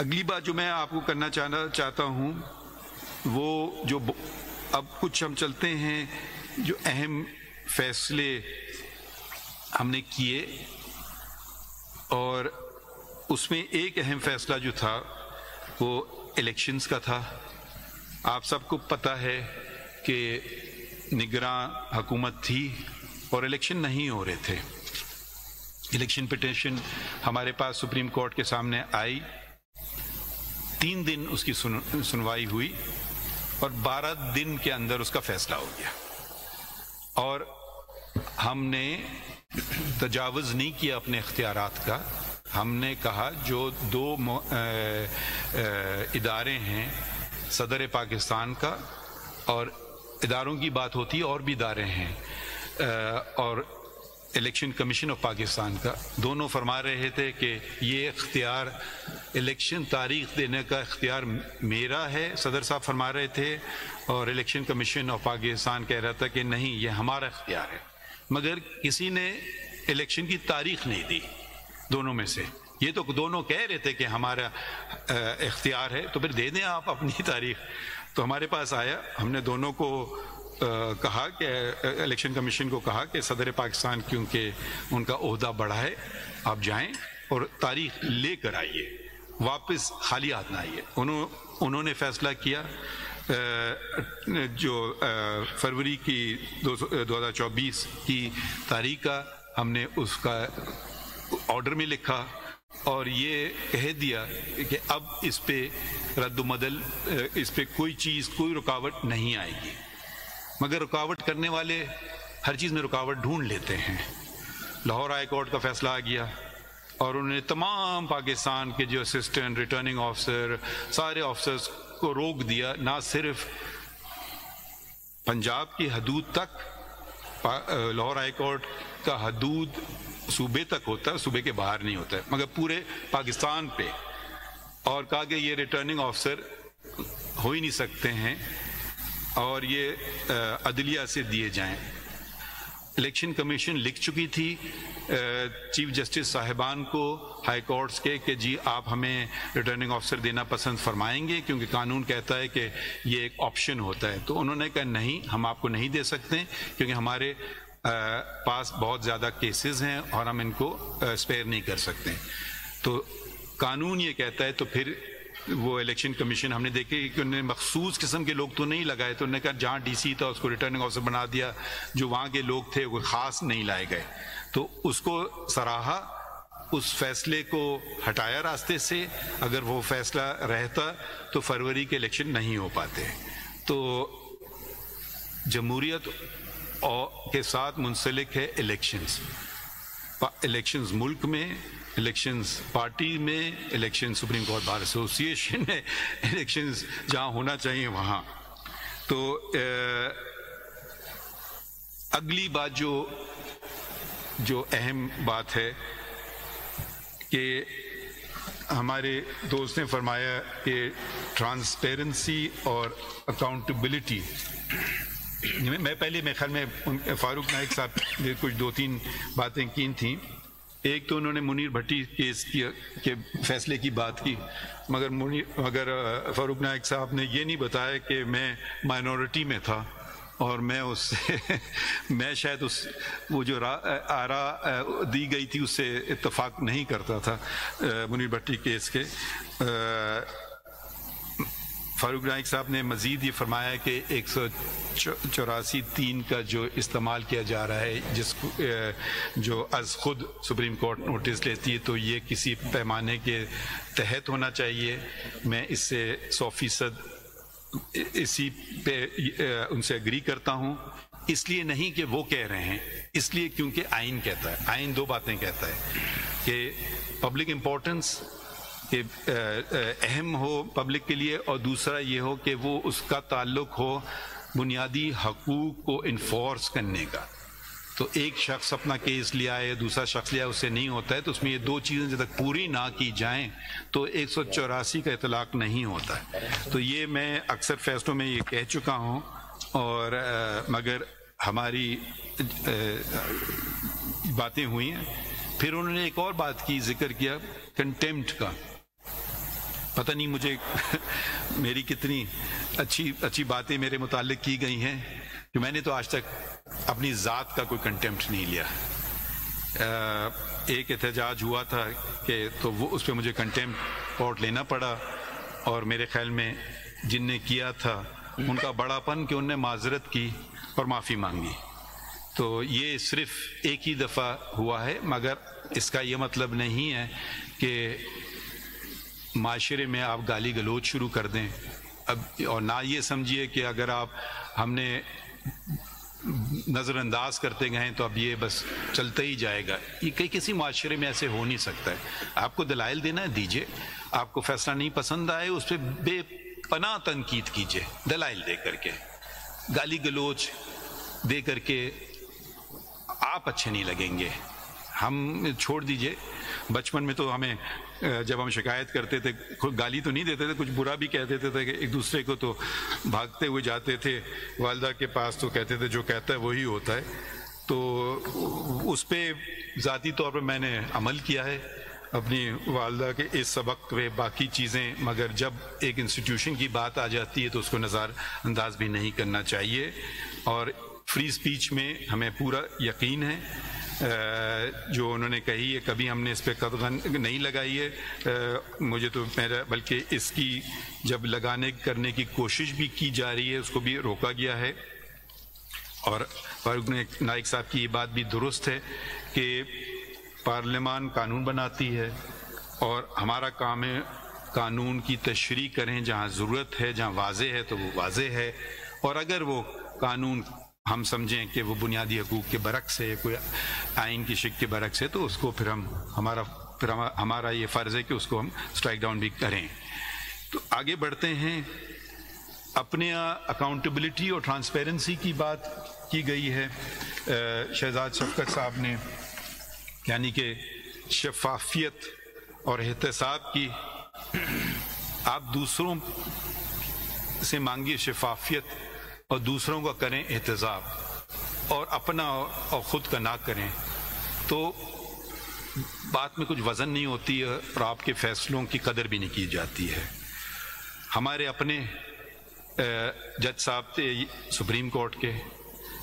اگلی بات جو میں آپ کو کرنا چاہتا ہوں وہ جو اب کچھ ہم چلتے ہیں جو اہم فیصلے ہم نے کیے، اور اس میں ایک اہم فیصلہ جو تھا وہ الیکشنز کا تھا۔ آپ سب کو پتہ ہے کہ نگراں حکومت تھی اور الیکشن نہیں ہو رہے تھے۔ الیکشن پٹیشن ہمارے پاس سپریم کورٹ کے سامنے آئی، 3 دن اس کی سنوائی ہوئی اور 12 دن کے اندر اس کا فیصلہ ہو گیا، اور ہم نے تجاوز نہیں کیا اپنے اختیارات کا۔ ہم نے کہا جو 2 ادارے ہیں، صدر پاکستان کا اور اداروں کی بات ہوتی ہے اور بھی ادارے ہیں، اور الیکشن کمیشن آف پاکستان کا، دونوں فرما رہے تھے کہ یہ اختیار الیکشن تاریخ دینے کا اختیار میرا ہے، صدر صاحب فرما رہے تھے، اور الیکشن کمیشن آف پاکستان کہہ رہا تھا کہ نہیں یہ ہمارا اختیار ہے، مگر کسی نے الیکشن کی تاریخ نہیں دی دونوں میں سے۔ یہ تو دونوں کہہ رہے تھے کہ ہمارا اختیار ہے، تو پھر دے دیں آپ اپنی تاریخ۔ تو ہمارے پاس آیا، ہم نے دونوں کو کہا کہ الیکشن کمیشن کو کہا کہ صدر پاکستان کیونکہ ان کا عہدہ بڑھا ہے، آپ جائیں اور تاریخ لے کر آئیے، واپس خالی ہاتھ نہ آئیے۔ انہوں نے فیصلہ کیا جو فروری کی 2024 کی تاریخ کا، ہم نے اس کا آرڈر میں لکھا اور یہ کہہ دیا کہ اب اس پہ رد و بدل، اس پہ کوئی رکاوٹ نہیں آئے گی، مگر رکاوٹ کرنے والے ہر چیز میں رکاوٹ ڈھونڈ لیتے ہیں۔ لاہور ہائی کورٹ کا فیصلہ آ گیا اور انہوں نے تمام پاکستان کے جو اسسٹنٹ ریٹرننگ آفیسر، سارے آفیسرز کو روک دیا، نہ صرف پنجاب کی حدود تک، لاہور ہائی کورٹ کا حدود صوبے تک ہوتا ہے، صوبے کے باہر نہیں ہوتا ہے، مگر پورے پاکستان پہ، اور کہا کہ یہ ریٹرننگ آفیسر ہو ہی نہیں سکتے ہیں اور یہ عدلیہ سے دیے جائیں۔ الیکشن کمیشن لکھ چکی تھی چیف جسٹس صاحبان کو ہائی کورٹس کے کہ جی آپ ہمیں ریٹرننگ آفیسر دینا پسند فرمائیں گے کیونکہ قانون کہتا ہے کہ یہ ایک آپشن ہوتا ہے، تو انہوں نے کہا نہیں، ہم آپ کو نہیں دے سکتے کیونکہ ہمارے پاس بہت زیادہ کیسز ہیں اور ہم ان کو اسپیئر نہیں کر سکتے۔ تو قانون یہ کہتا ہے، تو پھر وہ الیکشن کمیشن ہم نے دیکھے کہ انہوں نے مخصوص قسم کے لوگ تو نہیں لگائے، تو انہوں نے کہا جہاں ڈی سی تھا اس کو ریٹرننگ آفیسر بنا دیا، جو وہاں کے لوگ تھے وہ خاص نہیں لائے گئے، تو اس کو سراہا، اس فیصلے کو ہٹایا راستے سے۔ اگر وہ فیصلہ رہتا تو فروری کے الیکشن نہیں ہو پاتے۔ تو جمہوریت کے ساتھ منسلک ہے الیکشنز ملک میں، الیکشنز پارٹی میں، election supreme court bar association میں، الیکشنز جہاں ہونا چاہیے وہاں۔ تو اگلی بات جو اہم بات ہے کہ ہمارے دوست نے فرمایا کہ ٹرانسپیرنسی اور اکاؤنٹیبلٹی، میں پہلے میرے خیال میں فاروق نائک صاحب نے کچھ 2-3 باتیں کی تھیں۔ ایک تو انہوں نے منیر بھٹی کیس کے فیصلے کی بات کی، مگر فاروق نائک صاحب نے یہ نہیں بتایا کہ میں مائنورٹی میں تھا اور میں اس سے میں شاید وہ جو آراء دی گئی تھی اس سے اتفاق نہیں کرتا تھا منیر بھٹی کیس کے۔ فاروق نائک صاحب نے مزید یہ فرمایا کہ 184(3) کا جو استعمال کیا جا رہا ہے، جو از خود سپریم کورٹ نوٹس لیتی ہے، تو یہ کسی پیمانے کے تحت ہونا چاہیے۔ میں اس سے 100% اسی پہ ان سے اگری کرتا ہوں، اس لیے نہیں کہ وہ کہہ رہے ہیں، اس لیے کیونکہ آئین کہتا ہے، آئین 2 باتیں کہتا ہے کہ پبلک امپورٹنس، کہ اہم ہو پبلک کے لیے، اور دوسرا یہ ہو کہ وہ اس کا تعلق ہو بنیادی حقوق کو انفورس کرنے کا۔ تو ایک شخص اپنا کیس لیا ہے، دوسرا شخص لیا ہے، اس سے نہیں ہوتا ہے، تو اس میں یہ 2 چیزیں جب تک پوری نہ کی جائیں تو 184 کا اطلاق نہیں ہوتا ہے۔ تو یہ میں اکثر فیصلوں میں یہ کہہ چکا ہوں، اور مگر ہماری باتیں ہوئی ہیں۔ پھر انہوں نے ایک اور بات کی، ذکر کیا کنٹیمپٹ کا، پتہ نہیں مجھے میری کتنی اچھی باتیں میرے متعلق کی گئی ہیں کہ میں نے تو آج تک اپنی ذات کا کوئی کنٹمپٹ نہیں لیا. ایک احتجاج ہوا تھا کہ تو وہ اس پہ مجھے کنٹمپٹ کورٹ لینا پڑا, اور میرے خیال میں جن نے کیا تھا ان کا بڑا پن کہ ان نے معذرت کی اور معافی مانگی. تو یہ صرف ایک ہی دفعہ ہوا ہے, مگر اس کا یہ مطلب نہیں ہے کہ معاشرے میں آپ گالی گلوچ شروع کر دیں اب, اور نہ یہ سمجھیے کہ اگر آپ ہم نے نظر انداز کرتے گئے تو اب یہ بس چلتا ہی جائے گا. یہ کسی معاشرے میں ایسے ہو نہیں سکتا ہے. آپ کو دلائل دینا ہے دیجئے, آپ کو فیصلہ نہیں پسند آئے اس پہ بے پناہ تنقید کیجئے دلائل دے کر کے. گالی گلوچ دے کر کے آپ اچھے نہیں لگیں گے. ہم چھوڑ دیجئے, بچپن میں تو ہمیں جب ہم شکایت کرتے تھے گالی تو نہیں دیتے تھے, کچھ برا بھی کہہ دیتے تھے کہ ایک دوسرے کو, تو بھاگتے ہوئے جاتے تھے والدہ کے پاس تو کہتے تھے جو کہتا ہے وہی ہوتا ہے. تو اس پہ ذاتی طور پہ میں نے عمل کیا ہے اپنی والدہ کے اس سبق پہ, باقی چیزیں, مگر جب ایک انسٹیٹیوشن کی بات آ جاتی ہے تو اس کو نظر انداز بھی نہیں کرنا چاہیے. اور فری اسپیچ میں ہمیں پورا یقین ہے, جو انہوں نے کہی ہے کبھی ہم نے اس پہ قدغن نہیں لگائی ہے. مجھے تو میرا بلکہ اس کی جب لگانے کرنے کی کوشش بھی کی جا رہی ہے اس کو بھی روکا گیا ہے. اور فاروق نائک صاحب کی یہ بات بھی درست ہے کہ پارلیمان قانون بناتی ہے اور ہمارا کام ہے قانون کی تشریح کریں, جہاں ضرورت ہے, جہاں واضح ہے تو وہ واضح ہے, اور اگر وہ قانون ہم سمجھیں کہ وہ بنیادی حقوق کے برعکس ہے, کوئی آئین کی شق کے برعکس ہے, تو اس کو پھر ہمارا یہ فرض ہے کہ اس کو ہم اسٹرائک ڈاؤن بھی کریں. تو آگے بڑھتے ہیں. اپنے اکاؤنٹیبلٹی اور ٹرانسپیرنسی کی بات کی گئی ہے شہزاد شفقت صاحب نے, یعنی کہ شفافیت اور احتساب کی. آپ دوسروں سے مانگیے شفافیت اور دوسروں کا کریں احتساب, اور اپنا اور خود کا نہ کریں, تو بات میں کچھ وزن نہیں ہوتی ہے اور آپ کے فیصلوں کی قدر بھی نہیں کی جاتی ہے. ہمارے اپنے جج صاحب تھے سپریم کورٹ کے,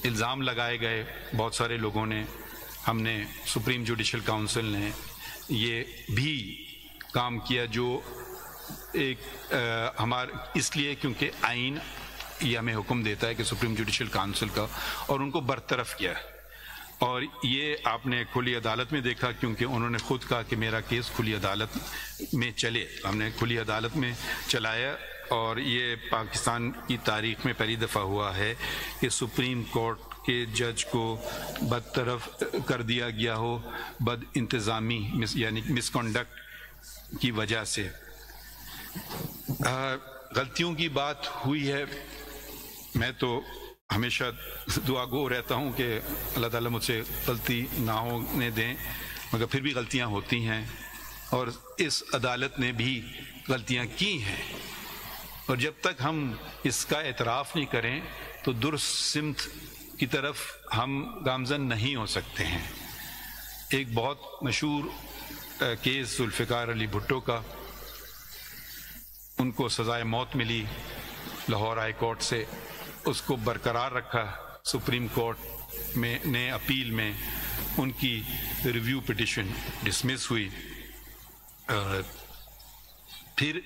الزام لگائے گئے بہت سارے لوگوں نے, ہم نے سپریم جوڈیشل کاؤنسل نے یہ بھی کام کیا جو ایک اس لیے کیونکہ آئین یہ ہمیں حکم دیتا ہے کہ سپریم جوڈیشل کاؤنسل کا, اور ان کو برطرف کیا. اور یہ آپ نے کھلی عدالت میں دیکھا, کیونکہ انہوں نے خود کہا کہ میرا کیس کھلی عدالت میں چلے, ہم نے کھلی عدالت میں چلایا. اور یہ پاکستان کی تاریخ میں پہلی دفعہ ہوا ہے کہ سپریم کورٹ کے جج کو برطرف کر دیا گیا ہو بد انتظامی یعنی مس کنڈکٹ کی وجہ سے. غلطیوں کی بات ہوئی ہے, میں تو ہمیشہ دعا گو رہتا ہوں کہ اللہ تعالیٰ مجھ سے غلطی نہ ہونے دیں, مگر پھر بھی غلطیاں ہوتی ہیں, اور اس عدالت نے بھی غلطیاں کی ہیں, اور جب تک ہم اس کا اعتراف نہیں کریں تو درست سمت کی طرف ہم گامزن نہیں ہو سکتے ہیں. ایک بہت مشہور کیس ذوالفقار علی بھٹو کا, ان کو سزائے موت ملی لاہور ہائی کورٹ سے, اس کو برقرار رکھا. سپریم کورٹ میں نے اپیل میں ان کی ریویو پٹیشن ڈسمس ہوئی. پھر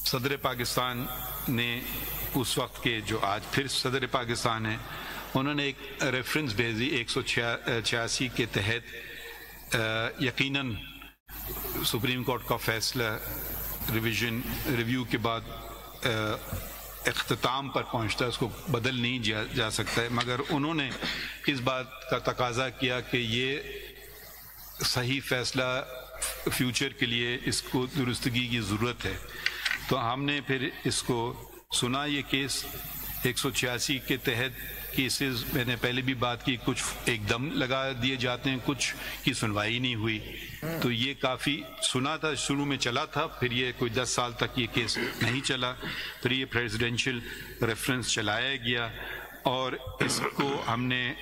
صدر پاکستان نے اس وقت کے جو آج پھر صدر پاکستان ہیں, انہوں نے ایک ریفرنس بھیجی 186 کے تحت. یقیناً سپریم کورٹ کا فیصلہ ریویو کے بعد اختتام پر پہنچتا ہے, اس کو بدل نہیں جا سکتا ہے, مگر انہوں نے اس بات کا تقاضا کیا کہ یہ صحیح فیصلہ فیوچر کے لیے اس کو درستگی کی ضرورت ہے. تو ہم نے پھر اس کو سنا. یہ کیس 186 کے تحت کیسز میں نے پہلے بھی بات کی, کچھ ایک دم لگا دیے جاتے ہیں, کچھ کی سنوائی نہیں ہوئی. تو یہ کافی سنا تھا, شروع میں چلا تھا, پھر یہ کوئی 10 سال تک یہ کیس نہیں چلا, پھر یہ پریزیڈنشل ریفرنس چلایا گیا, اور اس کو ہم نے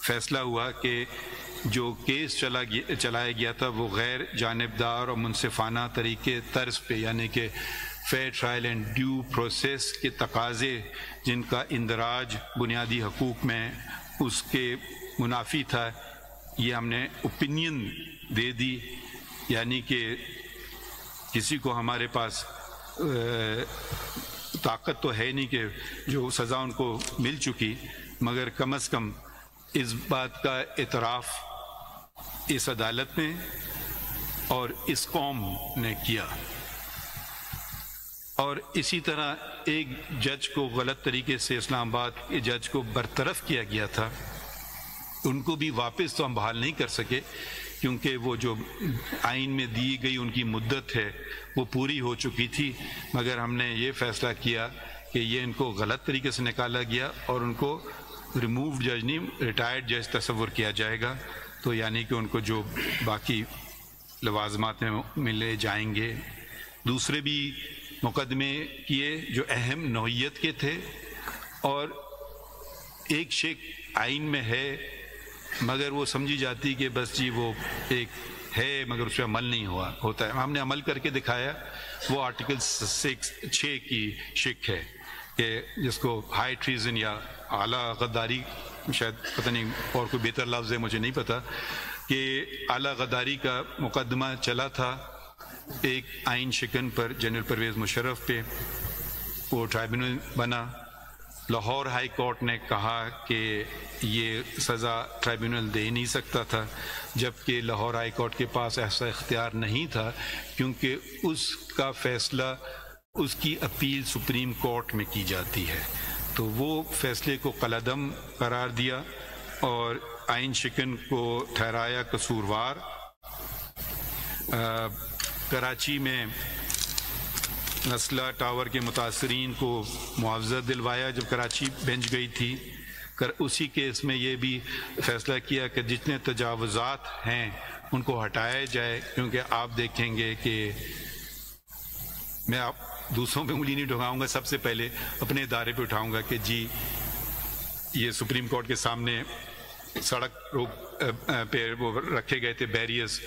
فیصلہ ہوا کہ جو کیس چلایا گیا تھا وہ غیر جانبدار اور منصفانہ طریقے طرز پہ، یعنی کہ fair trial and due process کے تقاضے جن کا اندراج بنیادی حقوق میں اس کے منافی تھا، یہ ہم نے اوپینین دے دی، یعنی کہ کسی کو ہمارے پاس طاقت تو ہے نہیں کہ جو سزا ان کو مل چکی، مگر کم از کم اس بات کا اعتراف اس عدالت نے اور اس قوم نے کیا۔ اور اسی طرح ایک جج کو غلط طریقے سے اسلام آباد کے جج کو برطرف کیا گیا تھا، ان کو بھی واپس تو ہم بحال نہیں کر سکے، کیونکہ وہ جو آئین میں دی گئی ان کی مدت ہے وہ پوری ہو چکی تھی، مگر ہم نے یہ فیصلہ کیا کہ یہ ان کو غلط طریقے سے نکالا گیا اور ان کو ریمووڈ جج نہیں ریٹائرڈ جج تصور کیا جائے گا، تو یعنی کہ ان کو جو باقی لوازمات میں ملے جائیں گے۔ دوسرے بھی مقدمے کیے جو اہم نوعیت کے تھے، اور ایک شک آئین میں ہے مگر وہ سمجھی جاتی کہ بس جی وہ ایک ہے مگر اس پہ عمل نہیں ہوتا ہے، ہم نے عمل کر کے دکھایا۔ وہ آرٹیکل 6 کی شک ہے کہ جس کو ہائی ٹریزن یا اعلیٰ غداری، شاید پتہ نہیں اور کوئی بہتر لفظ ہے مجھے نہیں پتہ، کہ اعلیٰ غداری کا مقدمہ چلا تھا ایک آئین شکن پر جنرل پرویز مشرف پہ، وہ ٹرائبیونل بنا۔ لاہور ہائی کورٹ نے کہا کہ یہ سزا ٹرائبیونل دے نہیں سکتا تھا، جبکہ لاہور ہائی کورٹ کے پاس ایسا اختیار نہیں تھا، کیونکہ اس کا فیصلہ اس کی اپیل سپریم کورٹ میں کی جاتی ہے، تو وہ فیصلے کو قلعدم قرار دیا اور آئین شکن کو ٹھہرایا قصوروار۔ کراچی میں اسلحہ ٹاور کے متاثرین کو معاوضہ دلوایا جب کراچی بینچ گئی تھی۔ اسی کیس میں یہ بھی فیصلہ کیا کہ جتنے تجاوزات ہیں ان کو ہٹایا جائے، کیونکہ آپ دیکھیں گے کہ میں آپ دوسروں پہ انگلی نہیں ٹھکاؤں گا، سب سے پہلے اپنے ادارے پہ اٹھاؤں گا کہ جی یہ سپریم کورٹ کے سامنے سڑک پہ وہ رکھے گئے تھے بیریئرز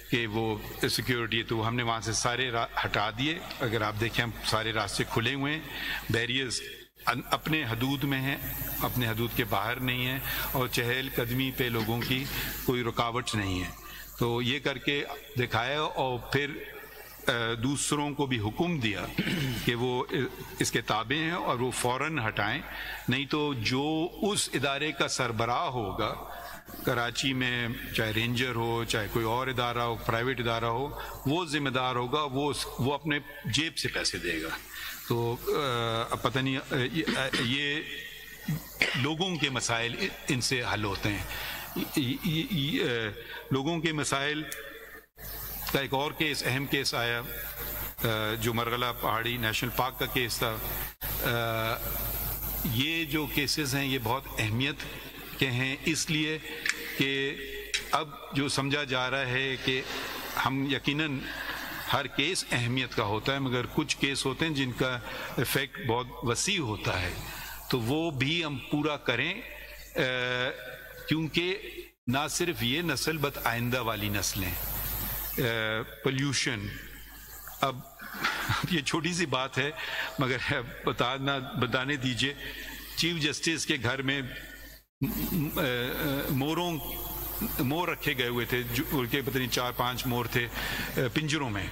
کہ وہ سیکیورٹی، تو ہم نے وہاں سے سارے ہٹا دیے۔ اگر آپ دیکھیں ہم سارے راستے کھلے ہوئے ہیں، بیریئرز اپنے حدود میں ہیں، اپنے حدود کے باہر نہیں ہیں، اور چہل قدمی پہ لوگوں کی کوئی رکاوٹ نہیں ہے۔ تو یہ کر کے دکھایا اور پھر دوسروں کو بھی حکم دیا کہ وہ اس کے تابع ہیں اور وہ فوراً ہٹائیں، نہیں تو جو اس ادارے کا سربراہ ہوگا کراچی میں، چاہے رینجر ہو چاہے کوئی اور ادارہ ہو، پرائیویٹ ادارہ ہو، وہ ذمہ دار ہوگا، وہ اپنے جیب سے پیسے دے گا۔ تو پتہ نہیں یہ لوگوں کے مسائل ان سے حل ہوتے ہیں۔ لوگوں کے مسائل کا ایک اور کیس، اہم کیس آیا جو مرغلہ پہاڑی نیشنل پارک کا کیس تھا۔ یہ جو کیسز ہیں یہ بہت اہمیت کے ہیں، اس لیے کہ اب جو سمجھا جا رہا ہے کہ ہم یقیناً ہر کیس اہمیت کا ہوتا ہے، مگر کچھ کیس ہوتے ہیں جن کا ایفیکٹ بہت وسیع ہوتا ہے، تو وہ بھی ہم پورا کریں، کیونکہ نہ صرف یہ نسل بلکہ آئندہ والی نسلیں، پولیوشن، اب یہ چھوٹی سی بات ہے مگر بتانے دیجئے، چیف جسٹس کے گھر میں مور رکھے گئے ہوئے تھے، ان کے پتہ نہیں 4-5 مور تھے پنجروں میں۔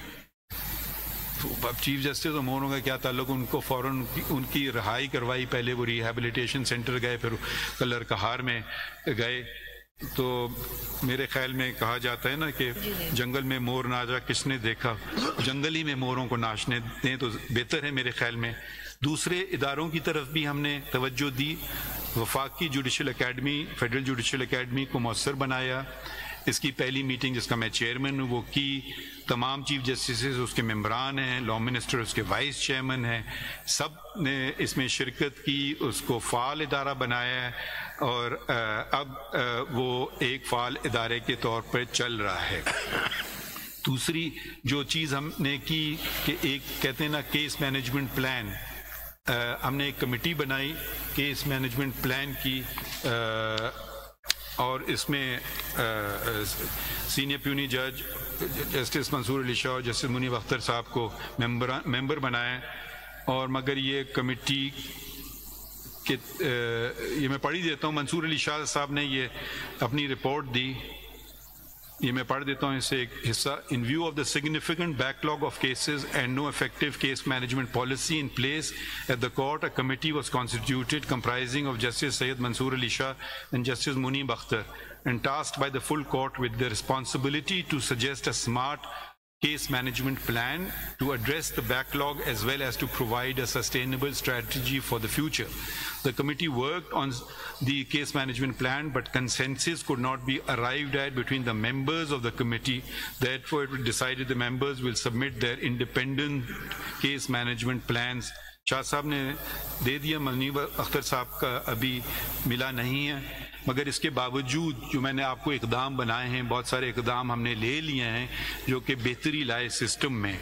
تو اب چیف جسٹس اور موروں کا کیا تعلق، ان کو فوراً ان کی رہائی کروائی، پہلے وہ ریہیبلیٹیشن سینٹر گئے، پھر کلر کہار میں گئے۔ تو میرے خیال میں کہا جاتا ہے نا کہ جنگل میں مور نہ جا کس نے دیکھا، جنگل ہی میں موروں کو ناچنے دیں تو بہتر ہے میرے خیال میں۔ دوسرے اداروں کی طرف بھی ہم نے توجہ دی، وفاقی judicial academy, federal judicial academy کو مؤثر بنایا۔ اس کی پہلی میٹنگ جس کا میں چیئرمین ہوں وہ کی، تمام چیف جسٹسز اس کے ممبران ہیں، لا منسٹر اس کے وائس چیئرمین ہیں، سب نے اس میں شرکت کی، اس کو فعال ادارہ بنایا ہے، اور اب وہ ایک فعال ادارے کے طور پر چل رہا ہے۔ دوسری جو چیز ہم نے کی کہ ایک کہتے ہیں نا کیس مینجمنٹ پلان، ہم نے ایک کمیٹی بنائی کیس مینجمنٹ پلان کی، اور اس میں سینئر پیونی جج جسٹس منصور علی شاہ اور جسٹس منیب اختر صاحب کو ممبر بنائیں، اور مگر یہ کمیٹی کہ یہ میں پڑھ ہی دیتا ہوں، منصور علی شاہ صاحب نے یہ اپنی رپورٹ دی، یہ میں پڑھ دیتا ہوں اس سے ایک حصہ. In view of the significant backlog of cases and no effective case management policy in place at the court, a committee was constituted comprising of Justice Syed Mansoor Ali Shah and Justice Muneeb Akhtar, and tasked by the full court with the responsibility to suggest a smart case management plan to address the backlog as well as to provide a sustainable strategy for the future. The committee worked on the case management plan, but consensus could not be arrived at between the members of the committee. Therefore, it was decided the members will submit their independent case management plans. شاہ صاحب نے دے دیا، منیب اختر صاحب کا ابھی ملا نہیں ہے، مگر اس کے باوجود جو میں نے آپ کو اقدام بنائے ہیں، بہت سارے اقدام ہم نے لے لیے ہیں جو کہ بہتری لائے سسٹم میں.